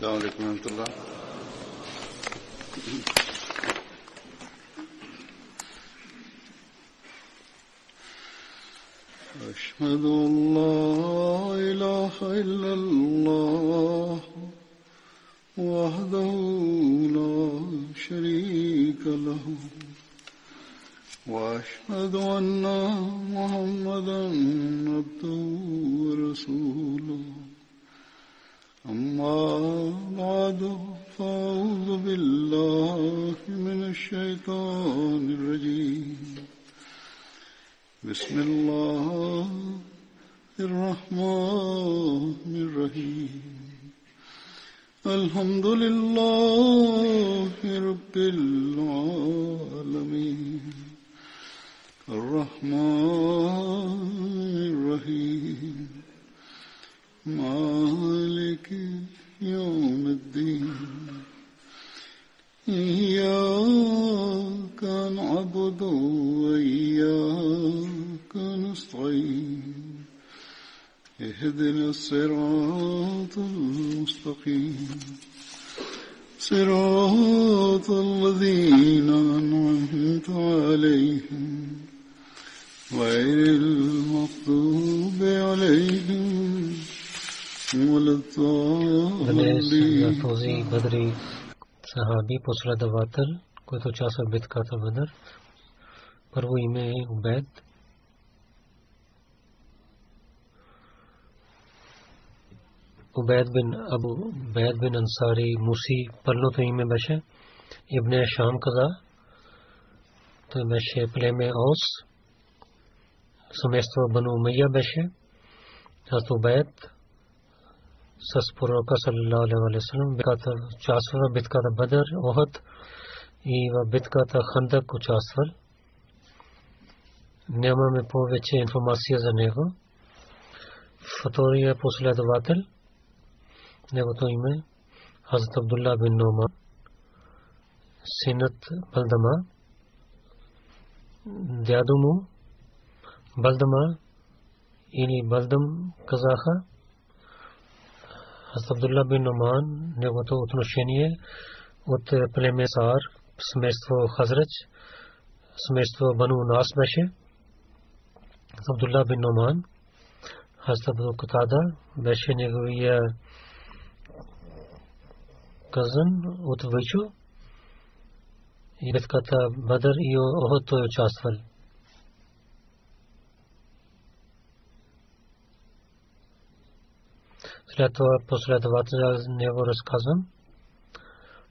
السلام عليكم ورحمة الله. أشهد أن لا إله إلا الله وحده لا شريك له وأشهد أن محمدا عبده ورسوله أما بعد فأعوذ بالله من الشيطان الرجيم بسم الله الرحمن الرحيم الحمد لله رب العالمين الرحمن الرحيم مالك يوم الدين إياك نعبد وإياك نستعين اهدنا الصراط المستقيم صراط الذين أنعمت عليهم غير المغضوب عليهم ولا الضالين. بدری صحابی после давател, който участва в битката Бадър. Първо име е Убейд. Убейд бин Абу Убейд бин Ансари Муси, пълното име беше Ибн Шам каза. Той беше племе Ос. Семейство Бану Умайя беше. Аз Убейд с пророка саллаллаху алейхи ва саллям участва в битката Бадър, Охад и в битката Хандак участвал. Нямаме повече информация за него. Втория последовател, неговото име Хазрат Абдулла бин Нуман, синът Балдама, дядо му Балдама или Балдам казаха. Хазрат Абдулла бин Нуман, неговото отношение от племе Саар, семейство Хазрач, семейство Бану Нас беше. Абдулла бин Нуман, Хазрат Абу Катада беше неговия казан от Вайчо. И битката Бадър и Охот той участвал. След това последователно него разказвам.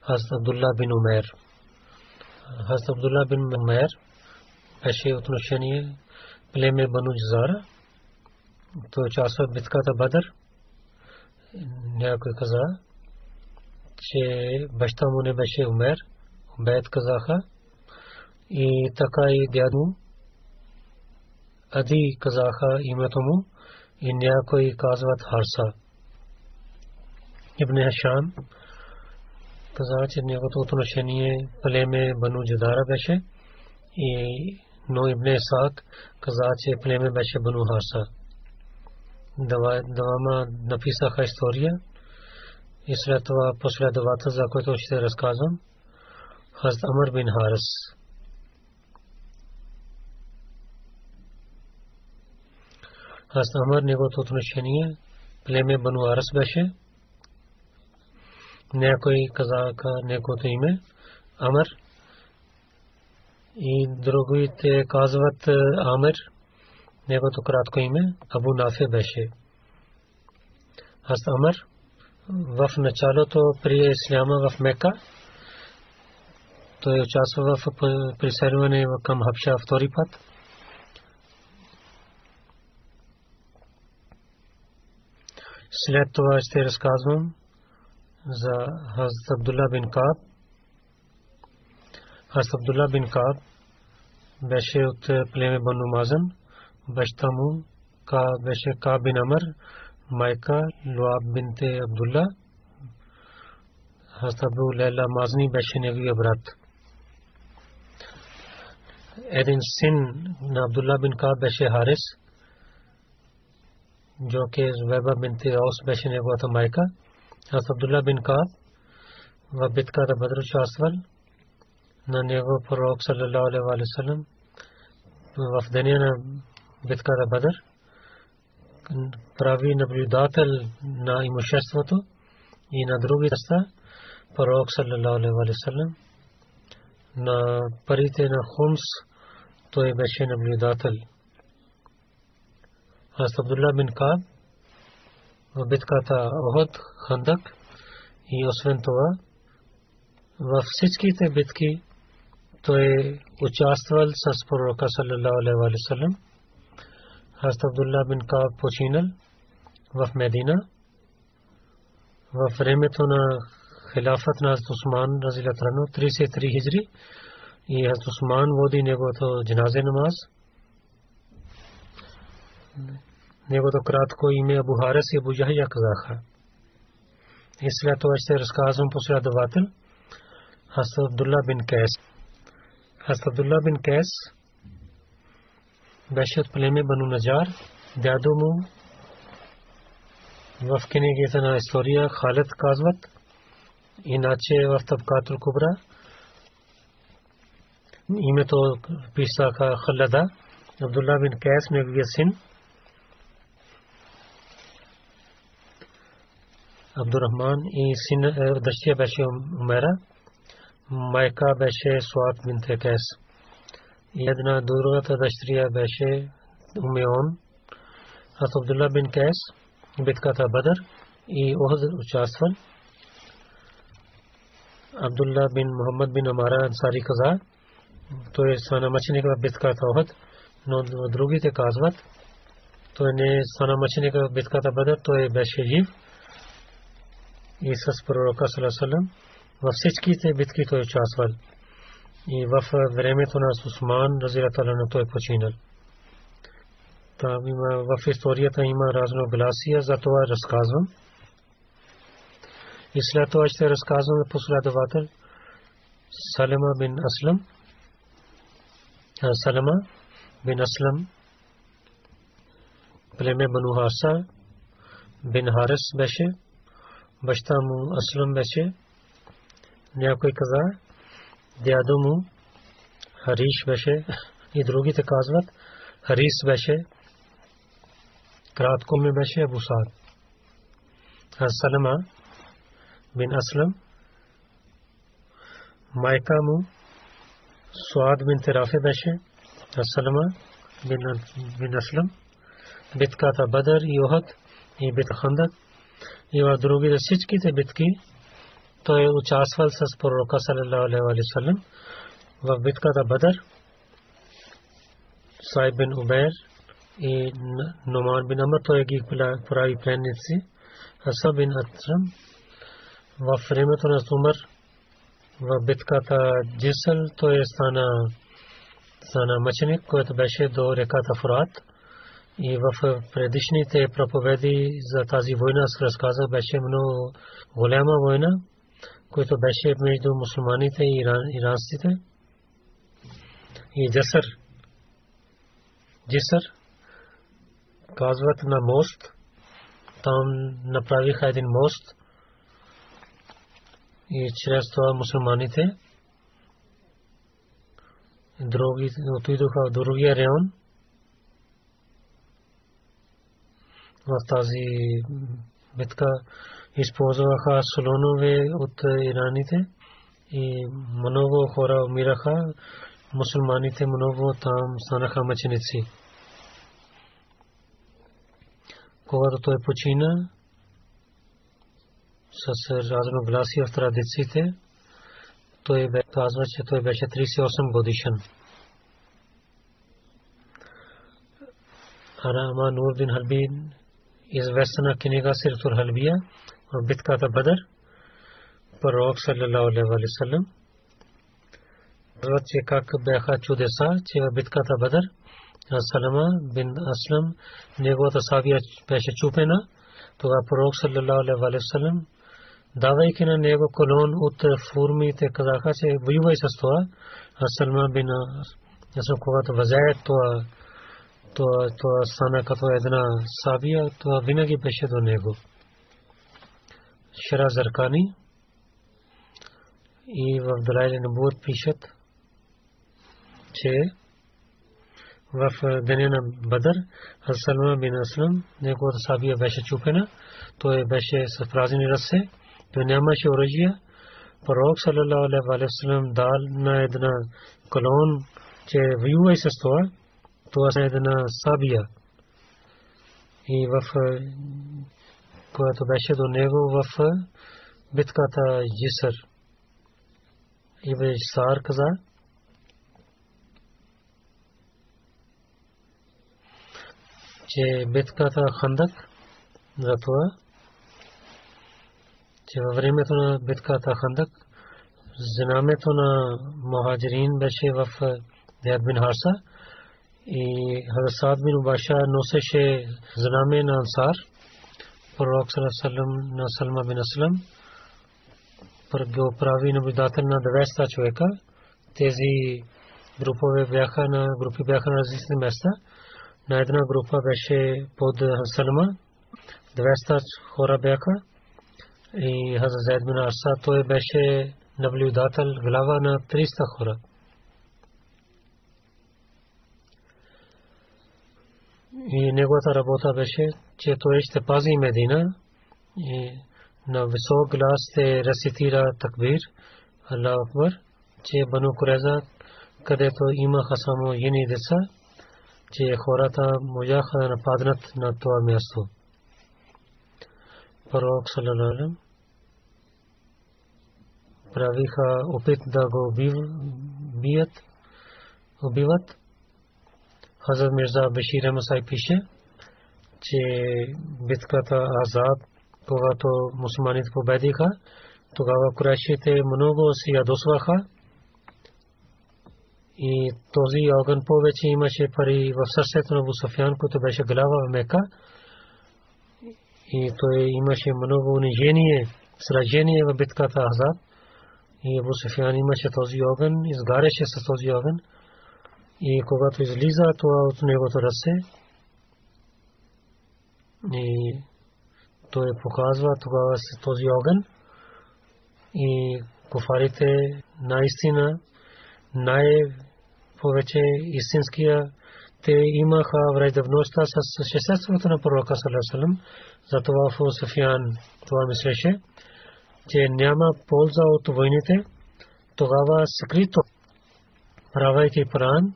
Хазрат Абдулла бин Умейр. Хазрат Абдулла бин Умейр беше отношение племе Бану Джазара. Той участва в битката Бадър. Някой каза, че баща му не беше Умейр. Убейд казаха. И така и дядо му Ади казаха името му. И някои казват Харса. Ибн Хашам каза, че неговото отношение племе Бану Джадара беше, но Ибн Исаак каза, че племе беше Бану Харса. Двама написаха история и след това последовател, за който ще разказвам, Хазрат Амр бин Харис. Хазрат Амр неговото отношение племе Бану Харис беше. Някой казаха неговото име Амр и другите казват Амр. Неговото кратко име Абу Нафи беше. Хазрат Амр в началото при исляма в Мека той участва в преселване към Хабша втори път. След това ще разказвам за Хазрат Абдулла бин Кааб. Хазрат Абдулла бин Кааб беше от племе Бану Мазан. Баща му беше Кааб бин Амр, майка Луаб бинте Абдулла. Хазрат Абу Лейла Мазни беше неговия брат. Един син на Абдулла бин Кааб беше Харис. جو کہ زبیبہ بنت اوس беше неговата майка Аз Абдулла бин Кааб в битката Бадр участвал. На него пророк саллалаху алейхи ва саллям в деня на битката Бадр прави наблюдател на имуществото и на други места. Пророк саллалаху алейхи ва саллям на парите на Хумс той беше наблюдател. Аз Абдулла бин Кааб в битката Оход, Хандак и освен това във всичките битки той участвал с пророка саллалаху алейхи ва саллям. Аз Абдулла бин Кааб починал в Медина във времето на خلافت на Усман разилата на 33 хижри и Усман води неговото джаназе намаз. Неговото кратко име Абу Харис и Абу Яхя казаха. И след това ще разказвам последовател. Аз Абдулла бин Кайс. Аз Абдулла бин Кайс беше от племе Бану Наджар. Дядо му в книгите на история Халид казват, иначе в Табкатул Кубра името писаха Халада. Абдулла бин Кайс неговия син Абдурахман и син дъщеря беше Умера. Майка беше Суад бинт Кайс. И една другата дъщеря беше Умеон. Аз Абдулла бин Кайс битката Бадр и Оход участвал. Абдулла бин Мухаммад бин Амара Ансари каза, той стана мъченик в битката Оход, но другите казват, той не стана мъченик в битката Бадр, той беше жив и с пророка саллаллаху алейхи ва саллям във всичките битки той участвал. И в времето на Усман разилата на той починал. Там има в историята има разногласия, за това разказвам. И след това ще разказвам последовател Салама бин Аслам. Салама бин Аслам племе Бану Хаса бин Харис беше. Баща му Аслам беше. Някой каза дядо му Хариш беше и другите казват Харис беше. Кратко ми беше Абу Саад. Салама бин Аслам майка му Суад бин Рафи беше. Салама бин Аслам битката Бадр и Оход и битка Хандак и в другите всичките битки той участвал с пророка саллалаху алейхи ва саллям. В битката Бадр Сайб бин Убайр и Номан бин Амр той ги прави пленници. Асаб бин Атрам в времето на Умар в битката Джисъл той стана мъченик, който беше до реката Фурат. И в предишните проповеди за тази война с разказа беше много голяма война, която беше между мусулманите и иранците. И Джисър казват на мост. Там направиха един мост и чрез това мусулманите други отидоха в другия район. В тази битка използваха слонове от ираните и много хора умираха. Мусулманите много там станаха мъченици. Когато той почина с разногласия в традициите, той казва, че той беше 38 годишен. Арама Нурдин Халбин известна книга Сиртул Халбия в битката Бадр. Пророк саллалаху алейхи ва саллям казва, че как бяха чудеса, че в битката Бадр Салама бин Аслам неговата сабия беше чупена. Тогава пророк саллалаху алейхи ва саллям давайки на него колон от формите казаха, че воювай с това. Салама бин Аслам когато възее това стана като една сабия, това винаги беше до него. Шара Заркани и в Далайл Набуат пишат, че в деня на Бадър Салма бин Аслам неговата сабия беше чупена, той беше с празни ръце, той нямаше оръжие. Пророк саллалаху алейхи ва саллям дал на една колон, че воювай с това е една сабия. И в която беше до него в битката Джисър. Ибн Сар каза, че битката Хандак за това, че във времето на битката Хандак знамето на мухаджирин беше в Зайд бин Харса и Хазрат бин Убаша носеше знаме на Ансар. Пророк саллаллаху на Салма бин Аслам го прави наблюдател на 200 човека. Тези групи бяха на различни места. На една група беше под Салма, 200 хора бяха и Хазрат Зайд бин Харса той беше наблюдател, глава на 300 хора. И неговата работа беше, че той ще пази Медина и на висок глас ще рецитира такбир, Аллаху Акбар, че Бану Курайза, където имаха само жени и деца, че хората можаха да нападнат на това място. Пророк саллалаху алейхи правиха опит да го убиват. Хазрат Мирза Башир Ахмад пише, че битката Азад, когато мусулманите победиха, тогава курайшите много се ядосваха и този огън повече имаше пари в сърцето на Абу Суфиян, който беше глава в Мека, и той имаше много унижение, сражение в битката Азад и Абу Суфиян имаше този огън, изгаряше с този огън. И когато излиза това от неговото ръце, и той показва тогава с този огън, и куфарите наистина най-повече истинския, те имаха враждебността с съществото на пророка саллаллаху алейхи ва саллям. Затова Абу Суфиян това мислеше, че няма полза от войните. Тогава скрито, правейки план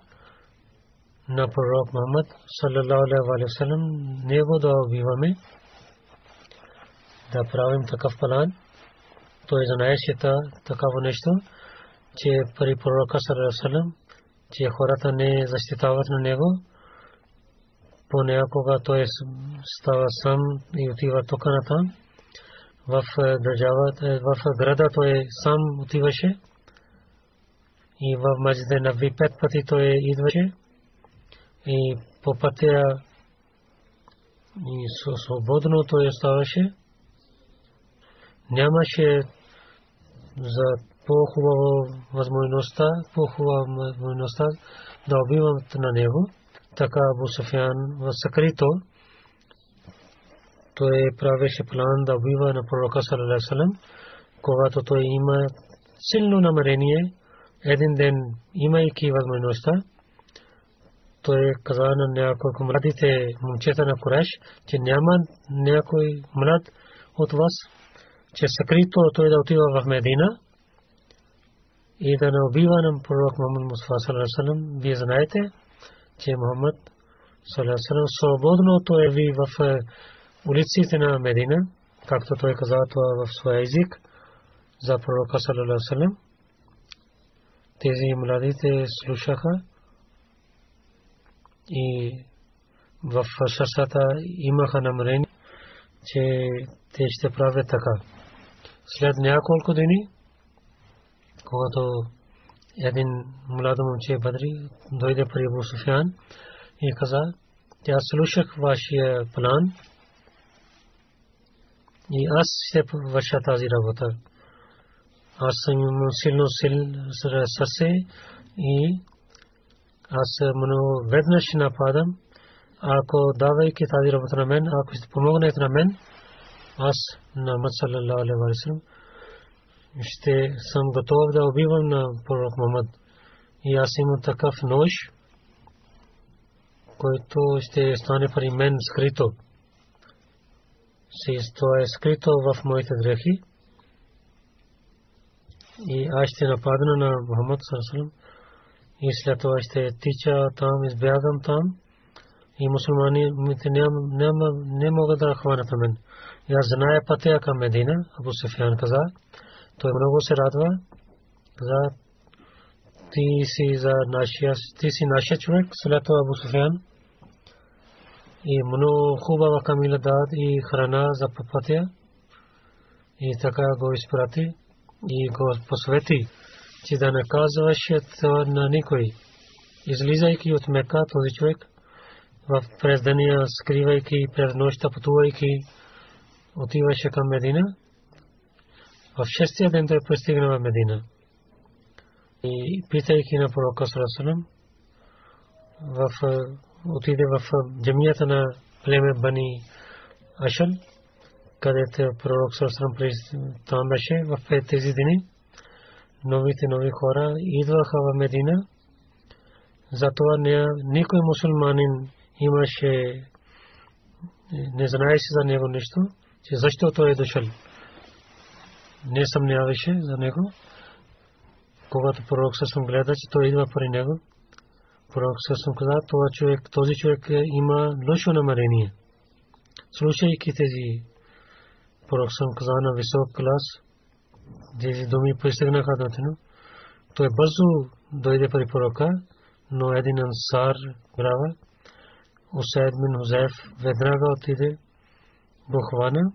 на пророк Мухаммад саллаллаху алейхи ва саллям, него да убиваме, да правим такъв план. Той знаеше такава нещо, че при пророка саллаллаху алейхи ва саллям, че хората не защитават на него. Понякога той става сам и отива тук натам. В държавата, в града той сам отиваше и в Масджид Набви 5 пъти той идваше. И по пътя и свободно той оставаше. Нямаше за по-хубава възможността да убиват на него. Така Абу Суфиян в скрито той правеше план да убива на пророка саллаллаху алейхи ва саллям, когато той има силно намерение. Един ден, имайки възможността, той каза на няколко младите момчета на Курайш, че няма някой млад от вас, че скрито той да отива в Медина и да не убива на пророк Мухаммад Мустафа саллаллаху алейхи ва саллям. Вие знаете, че Мухаммад саллаллаху алейхи ва саллям свободно той ви в улиците на Медина, както той каза това в своя език за пророка саллаллаху алейхи ва саллям. Тези младите слушаха и в сърцата имаха намерение, че те ще правят така. След няколко дни, когато един млад момче Бадри дойде при Абу Суфиян и каза, аз слушах вашия план и аз ще върша тази работа. Аз съм силно сърце и аз много веднъж нападам. Ако давайки тази работа на мен, ако ще помогнете на мен, аз на Мухаммад саллалаху алейхи ва саллям ще съм готов да убивам на пророк Мухаммад. И аз имам такъв нож, който ще стане при мен скрито. Това е скрито в моите дрехи. И аз ще нападна на Мухаммад саллалаху алейхи ва саллям. И след това ще тича там, избягам там. И мусулманите не могат да хванат мен. И аз зная пътя към Медина. Абу Суфиян каза. Той много се радва. Каза, ти си нашия човек. След това Абу Суфиян. И много хубава камила дад и храна за пътя. И така го изпрати. И го посвети, че да не казваш това на никой. Излизайки от Мека, този човек през деня, скривайки, през нощта пътувайки, отиваше към Медина. В шестия ден той пристигна в Медина. И питайки на пророка саллаллаху алейхи ва саллям, отиде в джамията на племе Бани Ашал, където пророк саллаллаху алейхи ва саллям там беше в тези дни. Нови хора идваха в Медина. Затова никой мусулманин имаше, не знаеше за него нещо, че защо той е дошъл. Не съмняваше за него. Когато пророк саллаллаху гледа, че той идва при него, пророк саллаллаху каза, този човек има лошо намерение. Слушайки тези, пророк саллаллаху каза на висок глас, тези думи пристигнаха до него. Той бързо дойде при пророка, но един ансар брава, Усайд бин Хузайф, веднага отиде го хвана.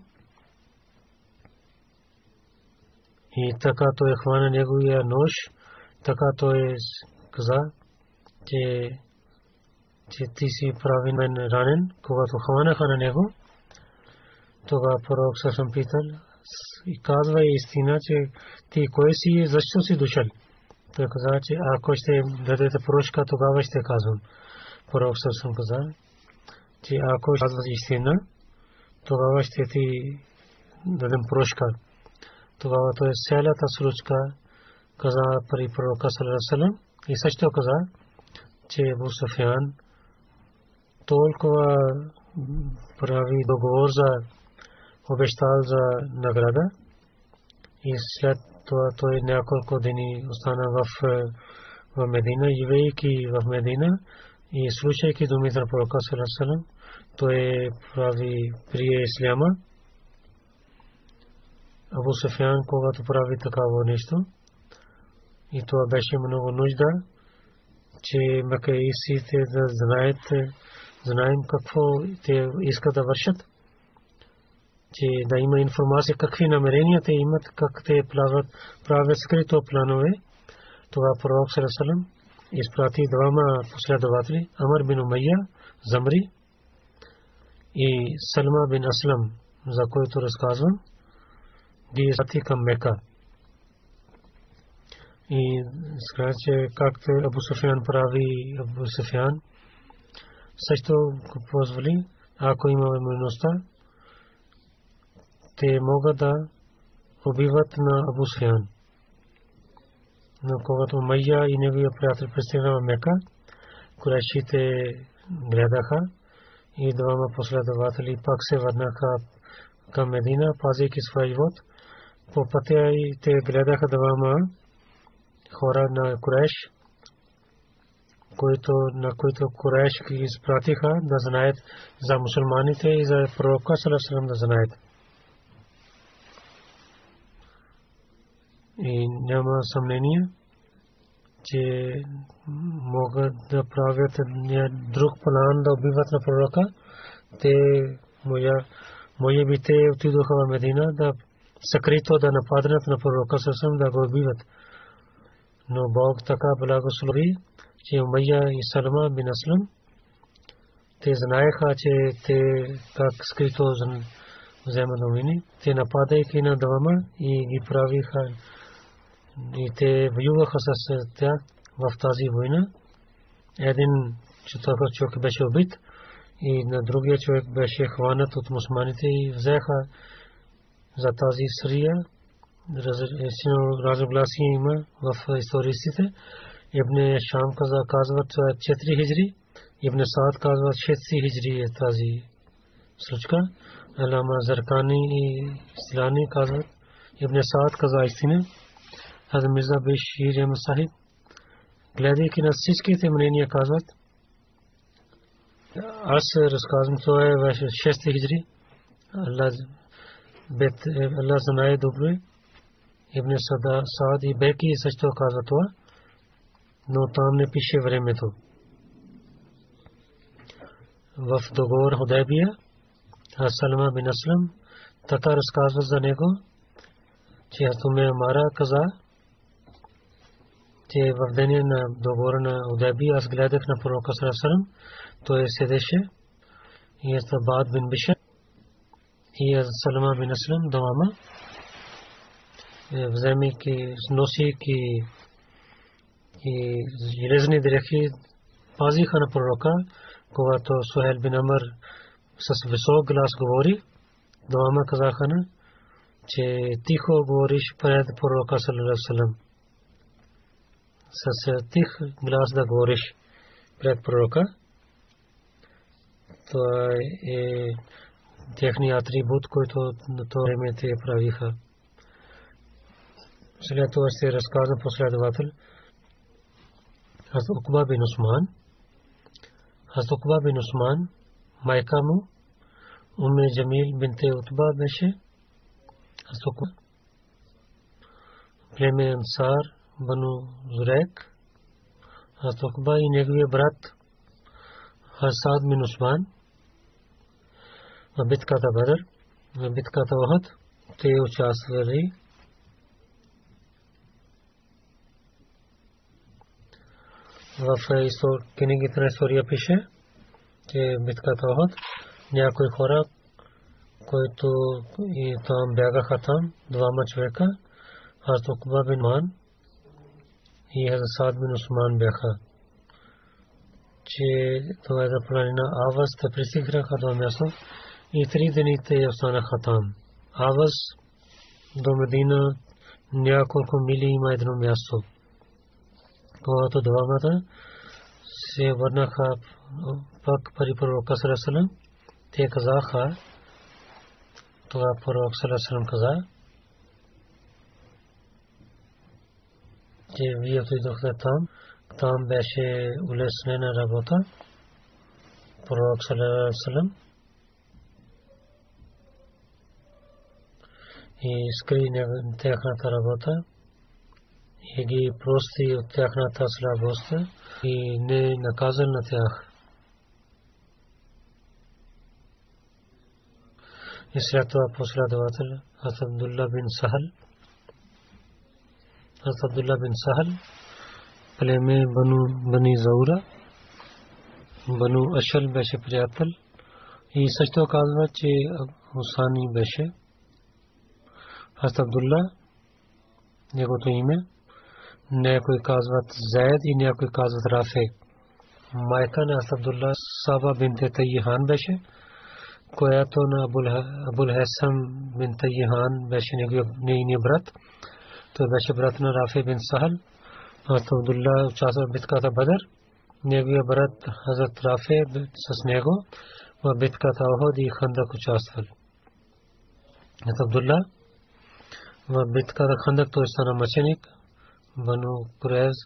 И така той хвана неговия нож. Така той каза, че ти си прави мен ранен. Когато хванаха на него, тогава пророк съм питал и казва истина, че ти кой си, защо си дошъл. Той каза, че ако ще дадете прошка, тогава ще казвам. Пророк съм каза, че ако казваш истина, тогава ще ти дадем прошка. Тогава той цялата случка каза при пророка саллаллаху алейхи ва саллям и също каза, че Абу Суфиян толкова прави договор за обещал за награда и след това той няколко дни остана в Медина, живеейки в Медина и слушайки думите на пророка саллаллаху алейхи ва саллям, той прие исляма. Абу Суфиян, когато прави такава нещо, и това беше много нужда, че мекаисите да знаем какво те искат да вършат, че да има информация какви намерения те имат, как те правят скрито планове. Това пророк саллаллаху алейхи ва саллям изпрати двама последователи, Амар бин Умайя, Замри и Салма бин Аслам, за който разказвам, ги изпрати към Мека. И сказа, че както Абу Суфиян прави, Абу Суфиян също позволи, ако има възможността, те могат да убиват на Абу Суфиян. Но когато Умайя и неговия приятел пристигна в Мека, курайшите гледаха и двама последователи пак се върнаха към Медина, пазейки своя живот. По пътя и те гледаха двама хора на Курайш, на които Курайш ги изпратиха да знаят за мусулманите и за пророка саллаллаху алейхи ва саллям да знаят. И няма съмнение, че могат да правят друг план да убиват на пророка. Те, може би те отидоха в Медина да скрито да нападнат на пророка съвсем да го убиват. Но Бог така благослови, че Умайя и Салма бин Аслам, те знаеха, че те как скрито вземат новини. Те нападайки на двама и ги правиха. И те воюваха с тях в тази война. Един човек беше убит и на другия човек беше хванат от мусулманите и взеха за тази срия разногласие има в историците. Ибн Шам казват 4 хиджри, Ибн Саад казват 6 хиджри е тази случка. Алама Заркани и Силани казват, Ибн Саад каза истина. Хазрат Мирза Бешир Ахмад Сахиб, гледайки на всичките мнения, казват, аз разказвам, това е 6 хиджри. Allah знае добре. Ибн Саад и Беки също казва това, но там не пише времето. В договор Худайбия Салма бин Аслам така разказва за него, че Умар каза, че в деня на договора на Худайбия аз гледах на пророка саллаллаху алейхи ва саллям, той седеше и Баад бин Бишр и Салма бин Аслам двама, вземайки, носейки и железни дрехи, пазиха на пророка. Когато Сухайл бин Амр с висок глас говори, двама казаха, че тихо говориш пред пророка саллаллаху алейхи ва саллям. С тих глас да говориш пред пророка. Това е техният атрибут, който на това време те правиха. След това ще разказвам последовател. Хазрат Уқба бин Усман. Хазрат Уқба бин Усман, майка му Умме Джамил бинте Утба беше. Хазрат Уқба, племе Ансар, Бану Зурек. Хазрат Уқба и неговия брат Хасад бин Усман в битката Бадър, в битката Ухуд те участвали. В книгите на история пише, че битката Ухуд някои хора, които и там бягаха там, двама човека, Хазрат Уқба бин Ман и Хазрат Саад бин Усман бяха. Че това е за планина Аваз, те пристигнаха до място и 3 дни те останаха там. Аваз до Медина няколко мили има едно място. Когато двамата се върнаха пак при пророка саллаллаху алейхи ва саллям, те казаха, това пророк саллаллаху алейхи ва саллям каза, че вие отидохте там, там беше улеснена работа. Пророк саллаллаху алейхи ва саллям и скри тяхната работа и ги прости от тяхната слабост и не наказал на тях. И след това последовател Хазрат Абдулла бин Сахал. Хазрат Абдулла бин Сахал, племе Бани Заура, Бану Ашал беше приятел и също казва, че Хусани беше. Хазрат Абдулла, неговото име, някои казват Заид и някои казват Рафе. Майка на Хазрат Абдулла Саба бинте Тайхан беше, която на Абул Хасан бин Тайхан беше нейният брат. Той беше брат на Рафе бин Сахал. Хазрат Абдулла участва в битката Бадър. Неговият брат Хазрат Рафе с него в битката Ухуд и Хандак участвал. Хазрат Абдулла в битката Хандак той стана мъченик. Бану Курайз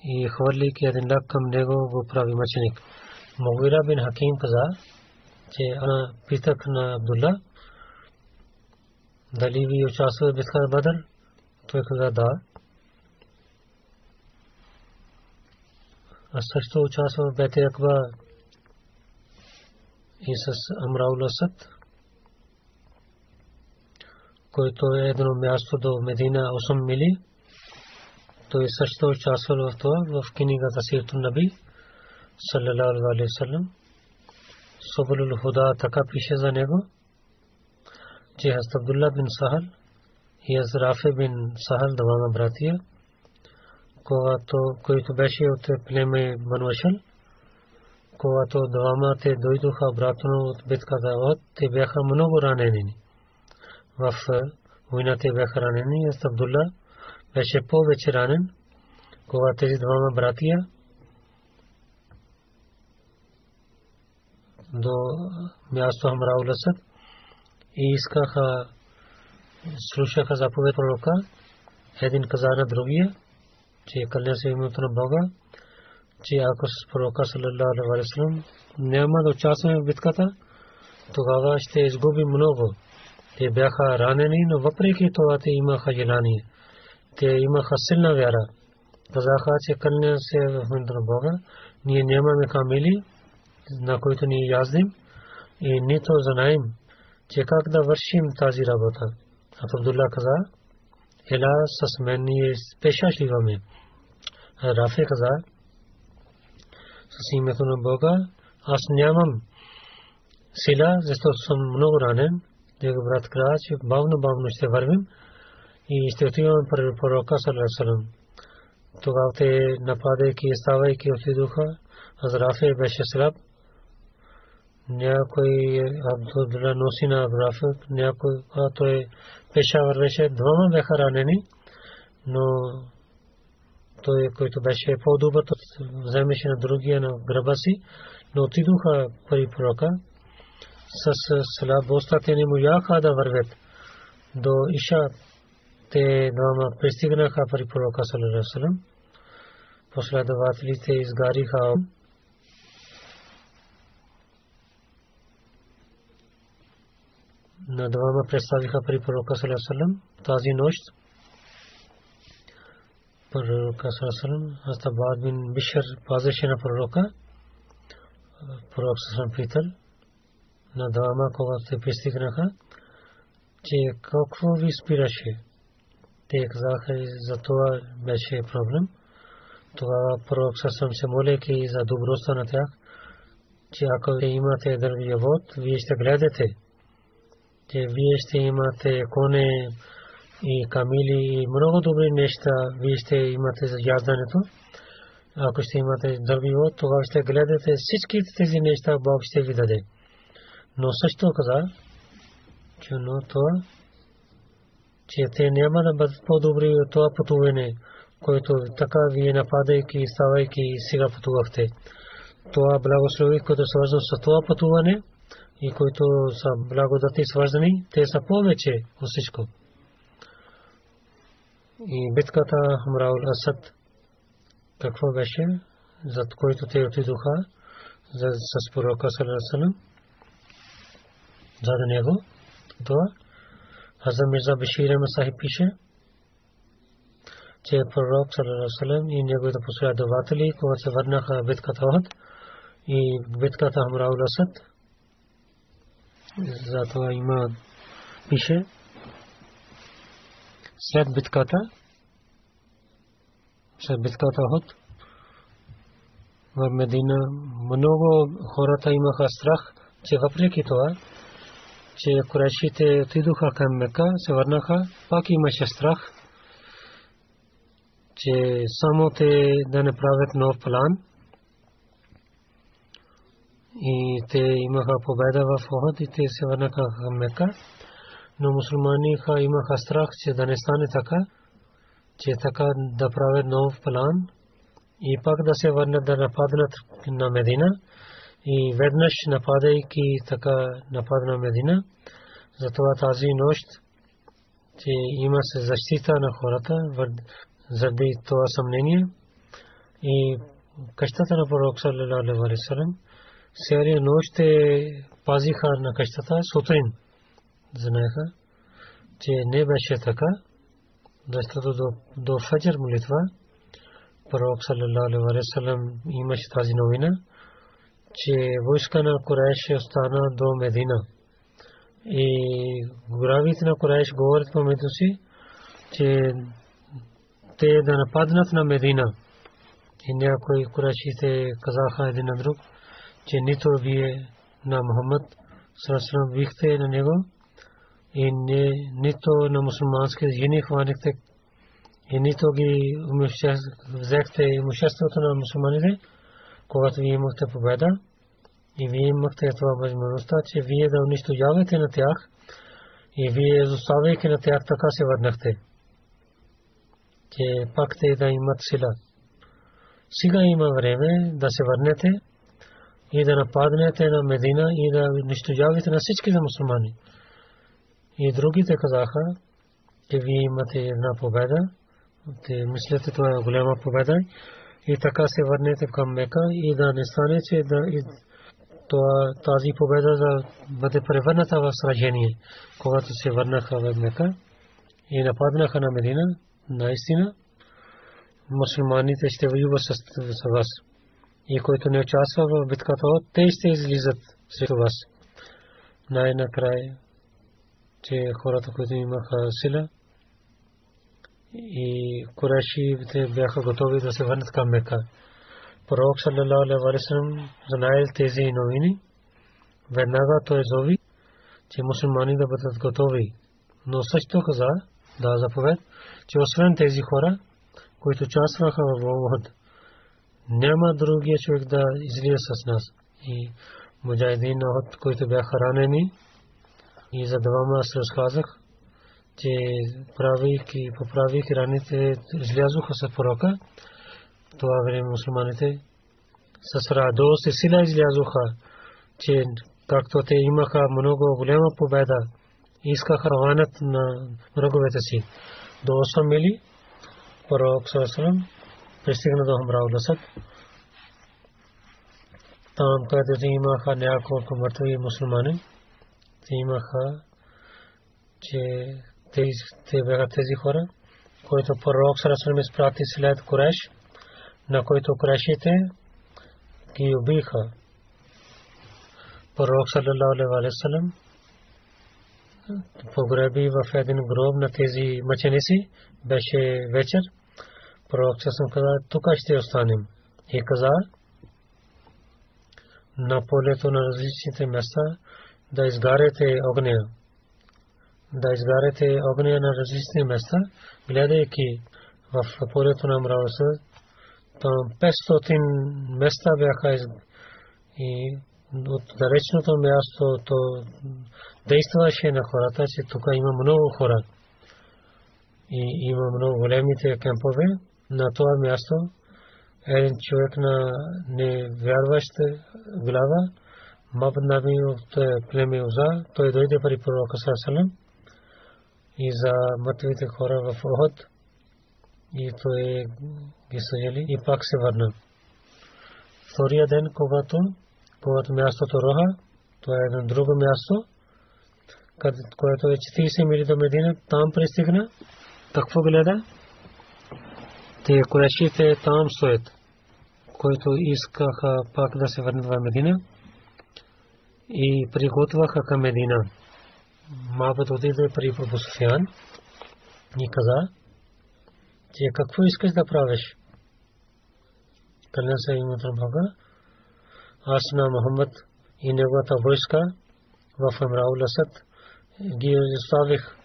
и хвърлейки един лак към него го прави мъченик. Мугира бин Хаким каза, че ана питах на Абдулла, дали ви участвате в битката Бадър? Той каза да. Аз също участвах в Бейте Акба и с Амраул Асад, който е едно място до Медина 8 мили. Той също участвал в това в книгата Сиратун Наби саллаллаху алейхи ва саллям. Субулул Худа така пише за него, че Хазрат Абдулла бин Сахал и Хазрат Рафе бин Сахал двама братия, който беше от племе Бану Ашал, когато двама те дойдоха обратно от битката Ухуд, те бяха много ранени. в войната бяха ранени. Абдулла беше повече ранен, когато тези двама братия до място Хамраул Асад и искаха, слушаха заповед пророка. Един каза на другия, че кълня се името на Бога, че ако с пророка саллаллаху алейхи ва саллям няма да участваме в битката, тогава ще изгубим много. Те бяха ранени, но въпреки това те имаха желание. Те имаха силна вяра. Казаха, че кълня се в името на Бога, ние нямаме камили, на които ни яздим, и нито знаем, че как да вършим тази работа. Абдулла каза, ела с мен ние пеша шиваме. Рафи каза, с името на Бога, аз нямам сила, защото съм много ранен. Него брат каза, че бавно ще вървим и ще отиваме при пророка саллаллаху алейхи ва саллям. Тогава те нападайки и ставайки отидоха. Рафи беше слаб. Някой Абдулла носи на Рафи, някой той пеша вървеше. Двама бяха ранени, но той, който беше по-добър, вземеше на другия на гърба си, но отидоха при пророка. С слабостта те не можаха да вървят. До Иша те двама пристигнаха при пророка саллаллаху алейхи ва саллям. Последователите изгариха. На двама представиха при пророка саллаллаху алейхи ва саллям тази нощ. Пророка саллаллаху алейхи ва саллям, Астабад бин Бишр пазеше на пророка. Пророк саллаллаху алейхи ва саллям на двама, когато те пристигнаха, че какво ви спираше. Те казаха, за това беше проблем. Тогава пророк саллаллаху се молейки за добростта на тях, че ако имате дървия вод, вие ще гледате, че вие ще имате коне и камили и много добри неща, вие ще имате за яздането. Ако ще имате дървия вод, тогава ще гледате всички тези неща, Бог ще ви даде. Но също каза, че че те няма да бъдат по-добри от това пътуване, който така вие нападайки и ставайки сега пътувахте. Това благослови, което е свързано с това пътуване и които са благодати свързани, те са повече от всичко. И битката Хамраул Асад, какво беше, за който те отидоха с пророка саллаллаху алейхи ва саллям, за него. Това Хазрат Мирза Башир Ахмад Сахиб пише, че пророк саллаллаху алейхи ва саллям и неговите последователи, когато се върнаха битката Охот и битката Хамраул Асад, за това има пише след битката Охот в Медина много хората имаха страх, че въпреки това, че курайшите отидоха към Мека, се върнаха, пак имаше страх, че само те да не правят нов план. И те имаха победа в Охот и те се върнаха към Мека. Но мусулмани имаха страх, че да не стане така, че така да правят нов план и пак да се върнат да нападнат на Медина. И веднъж нападайки така нападна Медина. Затова тази нощ, че има се защита на хората заради това съмнение. И къщата на пророк саллаллаху алейхи ва саллям, цяла нощ пазиха на къщата. Сутрин знаеха, че не беше така, защото до фаджр молитва пророк саллаллаху алейхи ва саллям имаше тази новина, че войска на Курайш остана до Медина. И главите на Курайш говорят помежду си, че те да нападнат на Медина. И някои курайшите казаха един на друг, че нито вие на Мухаммад саллаллаху бихте на него и нито на мусулмански жени хванихте и нито ги взехте имуществото на мусулманите, когато вие имахте победа и вие имахте това възможността, че вие да унищожавате на тях И вие изоставяйки на тях така се върнахте, че пак те да имат сила. Сега има време да се върнете и да нападнете на Медина и да унищожавате на всичките мусулмани. И другите казаха, че вие имате една победа, те мислите това е голяма победа и така се върнете към Мека и да не стане, че тази победа да бъде превърната в сражение. Когато се върнаха в Мека и нападнаха на Медина, наистина мусулманите ще воюват с вас. И който не участва в битката, те ще излизат срещу вас. Най-накрая, че хората, които имаха сила и Курайшите бяха готови да се върнат към Мека. Пророк саллалаху алейхи ва саллям знаел тези новини. Веднага той зови, че мусулмани да бъдат готови. Но също каза, да заповед, че освен тези хора, които участваха в Ухуд, няма другия човек да излиза с нас. И муджахидин на Ухуд, които бяха ранени, и за двама се разказах, че поправейки раните, излязоха с пророка. Това време мусулманите с радост и сила излязоха, че както те имаха много голяма победа, искаха върнат на враговете си. До 8 мили пророк саллаллаху пристигна до Хамра ул-Асад. Там, където имаха няколко мъртви мусулмани, те имаха, че те бяха тези хора, които пророк саллаллаху изпрати след Курайш, на които Курайшите ги убиха. Пророк саллаллаху алейхи ва саллям погреби в един гроб на тези мъченици. Беше вечер. Пророк саллаллаху каза, тук ще останем. И каза на полето на различните места да изгаряте огня. Да изгаряте огня на различни места, гледайки в полето на Мраваса. Там 500 места бяха и от далечното място то действаше на хората, че тук има много хора. И има много големите кемпове. На това място един човек на невярваща глава, Мабнаби от племе Уза, той дойде при пророка саллаллаху и за мъртвите хора в Ухуд. И той ги съжали и пак се върна. Втория ден, когато мястото Роха, това е едно друго място, което е 40 мили до Медина, там пристигна. Какво гледа? Те Курайшите там стоят, които искаха пак да се върнат в Медина и приготвяха към Медина. Мабът отиде при Абу Суфиян и каза, че какво искаш да правиш? Кълня се името на Бога. Аз на Мухаммад и неговата войска в Хамра ул-Асад ги изоставих.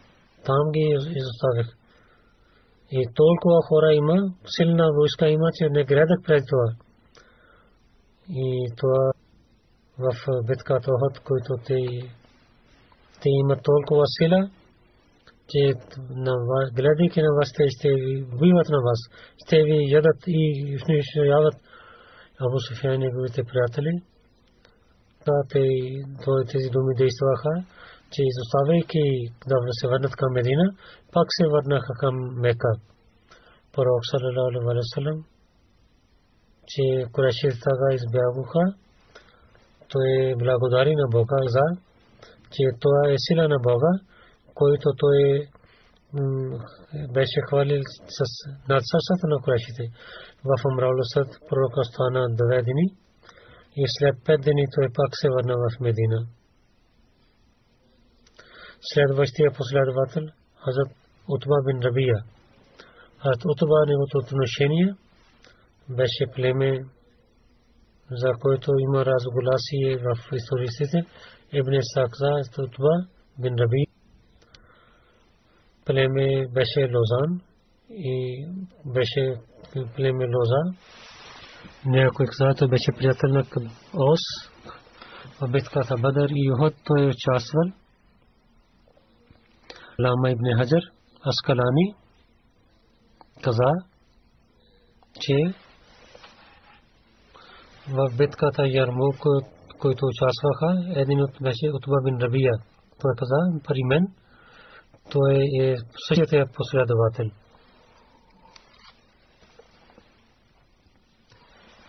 Там ги изоставих. И толкова хора има, силна войска има, че не гледат пред това. И това в битката Ухуд, който те имат толкова сила, че гледайки на вас, те ще ви убиват на вас, ще ви ядат и унищожават. Абу Суфиян и неговите приятели. Тези думи действаха, че изоставяйки да се върнат към Медина, пак се върнаха към Мека. Пророк саллаллаху алейхи ва саллям, че Курайшите така избягаха, той благодари на Бога за, че това е сила на Бога, който той беше хвалил над сърцата на Курайшите. В Хамра ул-Асад пророк остана 2 дни и след 5 дни той пак се върна в Медина. Следващия последовател Хазрат Утба бин Рабия. Хазрат Утба, неговото отношение беше племе, за който има разгласие в историците. Ибн Сакза Утба бин Рабия. Племе беше Лозан и беше племе Лоза. Някой каза, беше приятел на Ос в битката Бадър и Ухуд той участвал. Лама ибн Хаджар Аскалани каза, че в битката Ярмук, който участваха, един от беше Утба бин Рабия. Той каза при мен, той е същият последовател.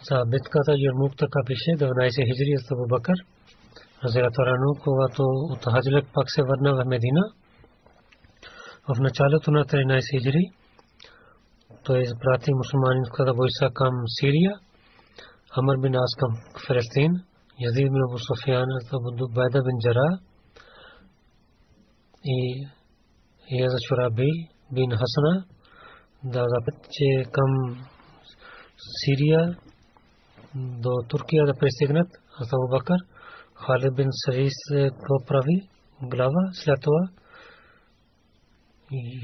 За битката Ярмук така пише 12 хиджри от Абу Бакр разияллаху анху, когато от Хаджлак пак се върна в Медина. В началото на 13 хиджри той изпрати мусулманската войска към Сирия, Амр бин Ас към Фалестин, Язид бин Абу Суфиян, Абу Убайда бин Джарах и Язид Шураби бин Хасана да започне към Сирия до Туркия да пристигнат. Абу Бакр Халид бин Сарис го прави глава, след това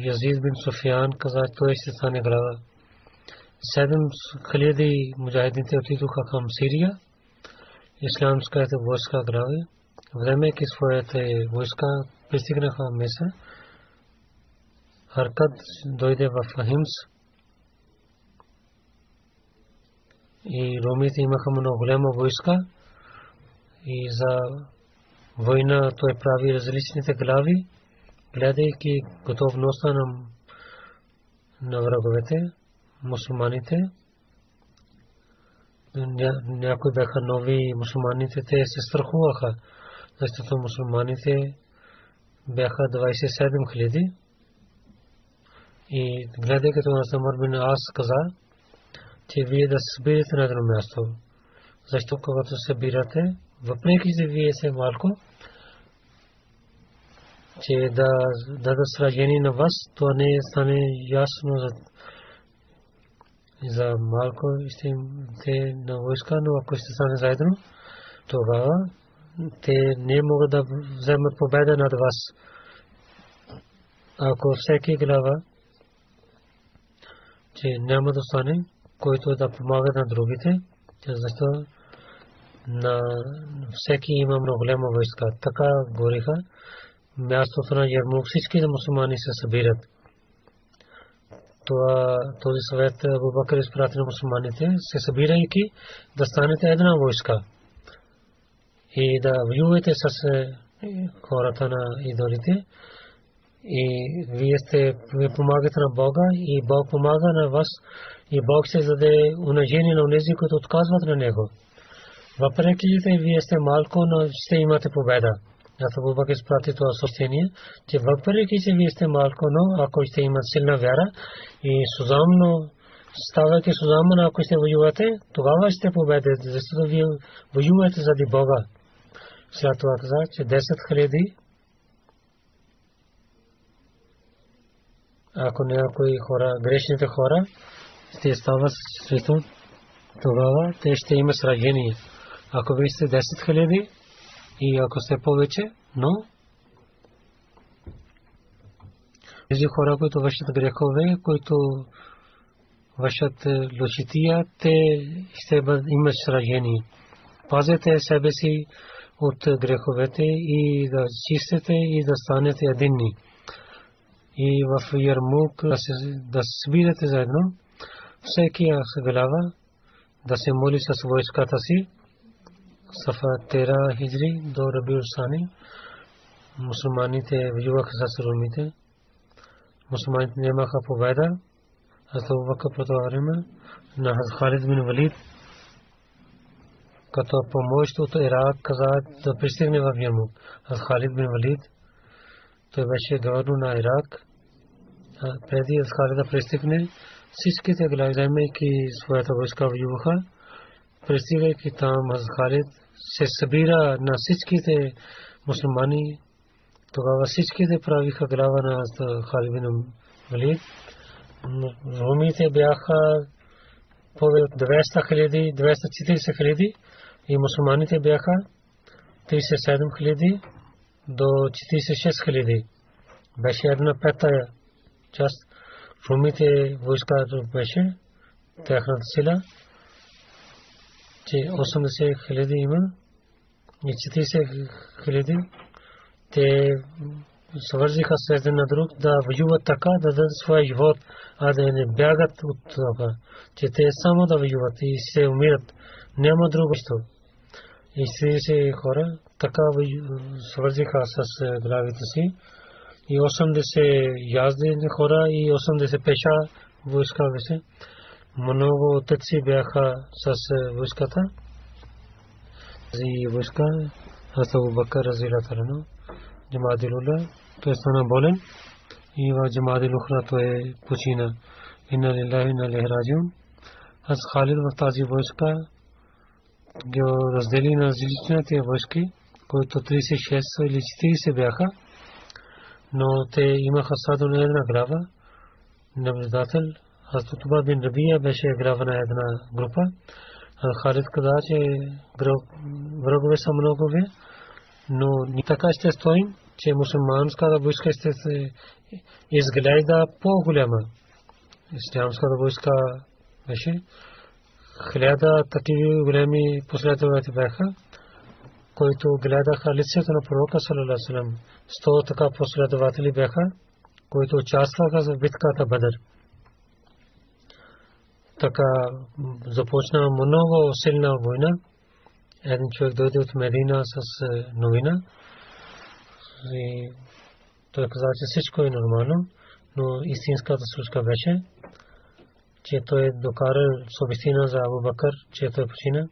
Язид бин Суфиян каза, той ще стане глава. 7000 муджахидите отидоха към Сирия. Исламската войска глави, вземайки своите войска, пристигнаха в Мисър. Харкад дойде в Химс и ромите имаха много голяма войска и за война той прави различните глави, гледайки готовността на враговете, мусулманите. Някои бяха нови мусулманите, те се страхуваха, защото мусулманите бяха 27 000 и гледайки това Амр бин Ас каза, че вие да се събирате на едно място. Защо когато се събирате, въпреки че вие се малко, че да дадат сражение на вас, това не стане ясно за малко те на войска, но ако ще стане заедно, тогава те не могат да вземат победа над вас. Ако всеки глава, че няма да стане, който да помага на другите, защото на всеки има много голяма войска. Така говориха, мястото на Ярмук всички мусулмани се събират. Този съвет Абу Бакр изпрати на мусулманите, се събирайки да станете една войска и да воювате с хората на идолите. И вие помагате на Бога и Бог помага на вас и Бог ще даде унижение на онези, които отказват на Него. Въпреки че вие сте малко, но ще имате победа. Абу Бакр изпрати това съобщение, че въпреки че вие сте малко, но ако ще имате силна вяра и сузамно, ставайки сузамно, ако ще воювате, тогава ще победите, защото вие воювате заради Бога. След това каза, че 10 000, ако някои хора, грешните хора, ще стават срещу, тогава те ще имат сражение. Ако вие сте 10 000 и ако сте повече, но тези хора, които вършат грехове, които вършат лошития, те ще имат сражение. Пазете себе си от греховете и да чистите и да станете единни. И в Ярмук да се събирате заедно, всеки глава да се моли с войската си. Сафа 13 хиджри до Рабиул Сани мусулманите воюваха с румите. Мусулманите нямаха победа. Абу Бакр по това време на Халид бин Валид като помощ от Ирак каза да пристигне в Ярмук. Халид бин Валид, той беше гвърнор на Ирак. Преди Халид да пристигне, всичките глави, вземайки своята войска, воюваха. Пристигайки там, Халид се събира на всичките мусулмани. Тогава всичките правиха глава на Халид бин Валид. Румите бяха повече от 200 000, 240 000 и мусулманите бяха 37 000 до 46 000. Беше една пета част. Румите войска беше тяхната сила, че 80 000 има и 40 000 те свързиха се един на друг да воюват така, да дадат своя живот, а да не бягат от това, че те само да воюват и се умират. Няма друго нищо. И тези хора така свързиха с главите си. И 80 яздени хора и 80 пеша войска беше. Много отеци бяха с войската. И войска Абу Бакър разилата рано. Джамадилула, той стана болен. И в Джамадилухра той почина. Инна лилахи инна илайхи раджиун. Аз Халид в тази войска ги раздели на различните войски, които 36 или 40 бяха. Но те имаха само една глава, наблюдател. Хазрат Утба бин Рабия беше глава на една група. Халид каза, че врагове са много, но ни така ще стоим, че мусулманската войска ще се изглежда по-голяма. Ислямската войска беше 1000 такива големи последователи бяха, които гледаха лицето на пророка саллаллаху алейхи ва саллям. 100 така последователи бяха, които участваха в битката Бадър. Така започна много силна война. Един човек дойде от Медина с новина и той каза, че всичко е нормално, но истинската случка беше, че той докара съобщение за Абу Бакър, че той почина.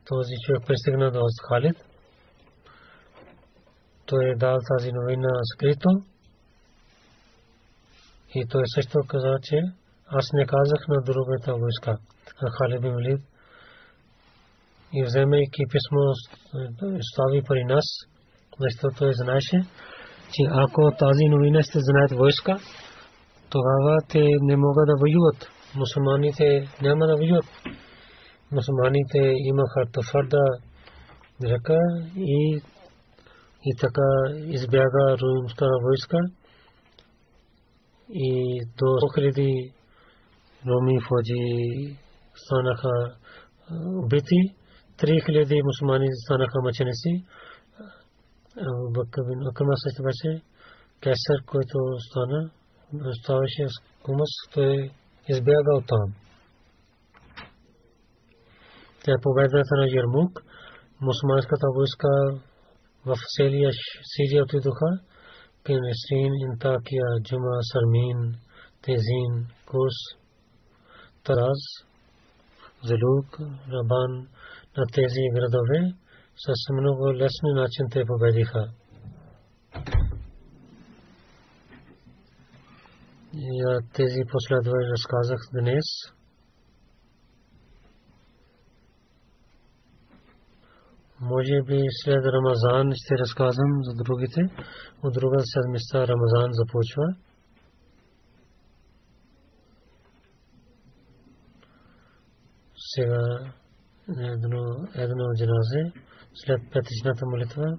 Този човек пристигна до Халид. Той е дал тази новина скрито. И той също каза, че аз не казах на другата войска. Халид бин Валид и вземайки писмо стави при нас, защото той знаеше, че ако тази новина ще знаят войска, тогава те не могат да воюват. Мусулманите няма да воюват. Мусулманите имаха твърда ръка и така избяга румската войска и до 1000 руми фоджи станаха убити, 3000 мусулмани станаха мъченици. Абу Бакър бин Акрама също беше кесър, който ставаше с Кумас, той избяга от там. Тя победата на Ярмук, мусулманската войска в целия Сирия отидоха, Пенесрин, Интакия, Джума, Сармин, Тезин, Кус, Тараз, Залук, Рабан, на тези градове с много лесни начин те победиха. И тези последователи разказах днес. Може би след Рамазан ще разказвам за другите. От друга седмица Рамазан започва. Сега едно джаназе след петичната молитва.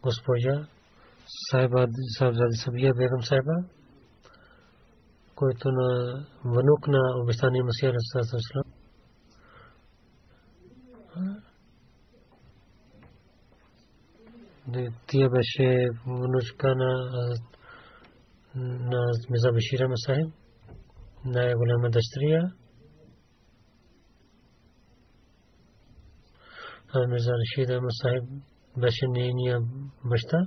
Госпожа Сайба Сабия Бегам Сайба, който на внук на обещания Масия Расулуллах. Тя беше внучка на Мирза Башир Масахиб, най-голяма дъщеря. Мирза Рашид Масахиб беше нейния баща.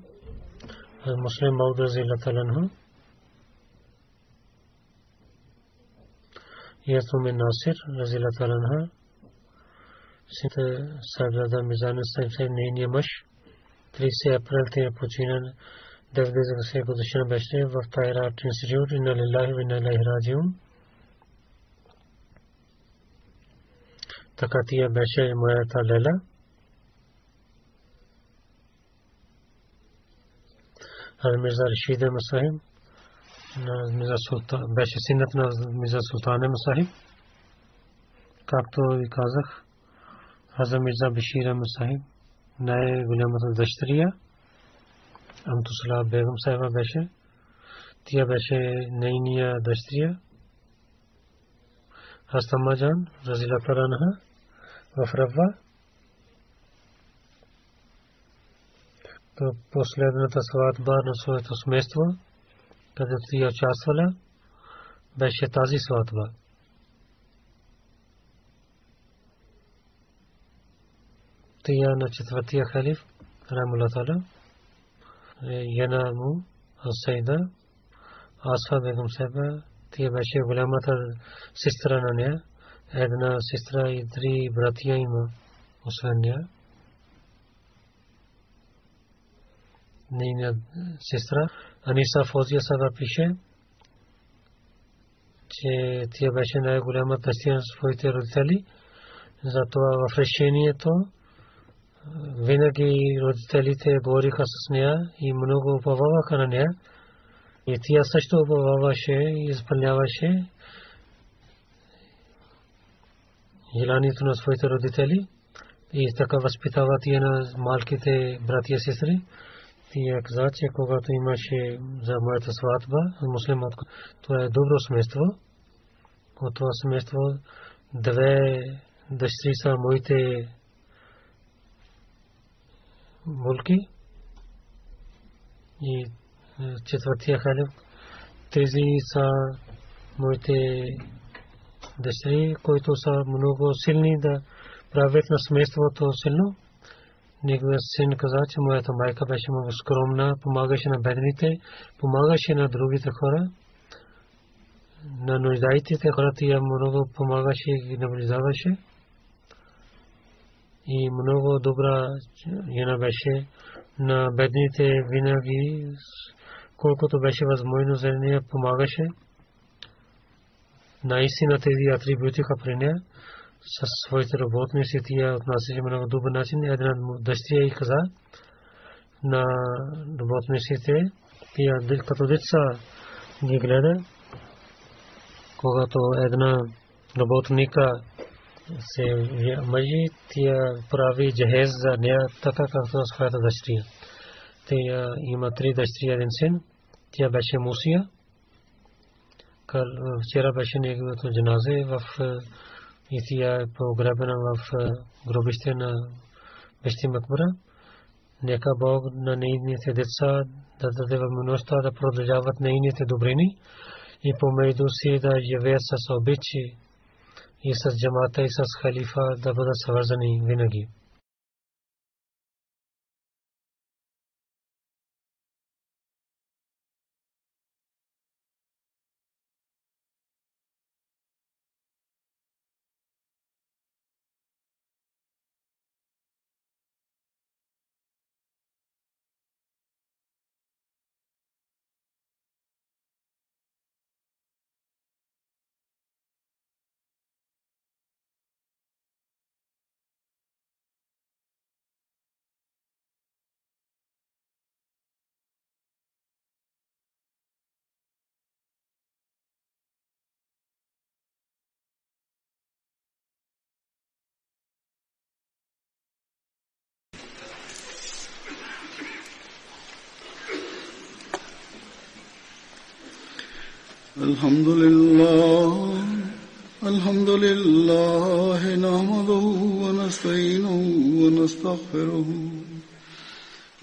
Муслим Мауд разилата анху. Ясуме Насир разилата анха. Синте Сабзада Мизан Сайб нейния мъж. 30 април те почина 90 годишна беше в Тайра Институт. Инна лилахи ва инна илайхи раджиун. Така тя беше моята лела. Мирза Рашид Масахиб беше синът на Мирза Султан Масахиб. Както ви казах, Хазрат Мирза Башир Масахиб най-голямата дъщеря. Амтусала Бегам Сайба беше. Тя беше нейния дъщеря. Астамаджан разилата анха в Рава. то последната сватба на своето семейство, където тя участвала, беше тази сватба. Тя на четвъртия халиф, Рахматуллах таала, жена му, Сайда Асфа бегум Сайба, тя беше голямата сестра на нея. Една сестра и три братия има, освен нея. Нейна сестра Аниса Фозия Саба пише, че тя беше най-голяма дъщеря на своите родители. Затова в решението винаги родителите говориха с нея и много уповаваха на нея. И тя също уповаваше и изпълняваше желанието на своите родители и така възпитава тия на малките братия и сестри. Тя каза, че когато имаше за моята сватба, муслимът, това е добро семейство. От това семейство две дъщери са моите булки и четвъртия халиф, тези са моите дъщери, които са много силни да правят на семейството силно. Неговият син каза, че моята майка беше много скромна, помагаше на бедните, помагаше на другите хора, на нуждаещите хора, тя много помагаше и наблюдаваше. И много добра жена беше на бедните винаги, колкото беше възможно за нея помагаше. Наистина тези атрибути при нея. Със своите работници тя отнасяше много добър начин. Една дъщеря й каза на работниците, тя като деца ги гледа, когато една работника се мъжи, тя прави джахез за нея, така както своята дъщеря. Тя има три дъщери, един син. Тя беше Мусия. Вчера беше неговото джаназе и тя е погребена в гробище на Бещи Макбара. Нека Бог на нейните деца да даде възможността да продължават нейните добрини и помежду си да живеят с обичи и с джамата и с халифа да бъдат свързани винаги. الحمد لله نحمده ونستعينه ونستغفره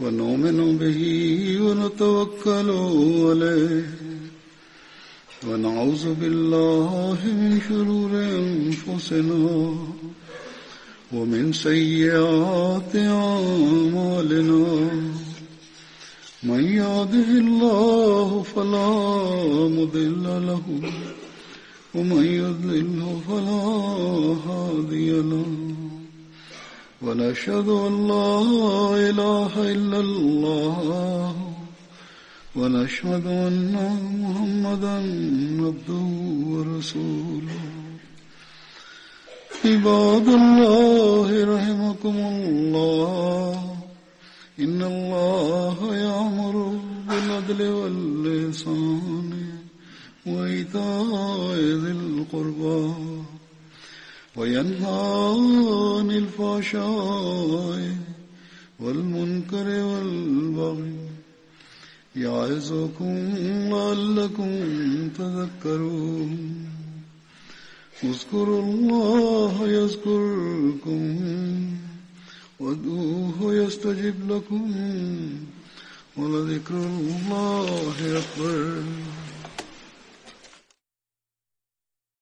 ونؤمن به ونتوكل عليه ونعوذ بالله من شرور أنفسنا ومن سيئات أعمالنا من يهده الله فلا مضل له ومن يضلله فلا هادي له ونشهد أن لا إله إلا الله ونشهد أن محمدا عبده ورسوله عباد الله رحمكم الله إن الله يأمر بالعدل والإحسان وإيتاء ذي القربى وينهى عن الفحشاء والمنكر والبغي يعظكم لعلكم تذكرون اذكروا الله يذكركم وادعوه يستجب لكم ولذكر الله أكبر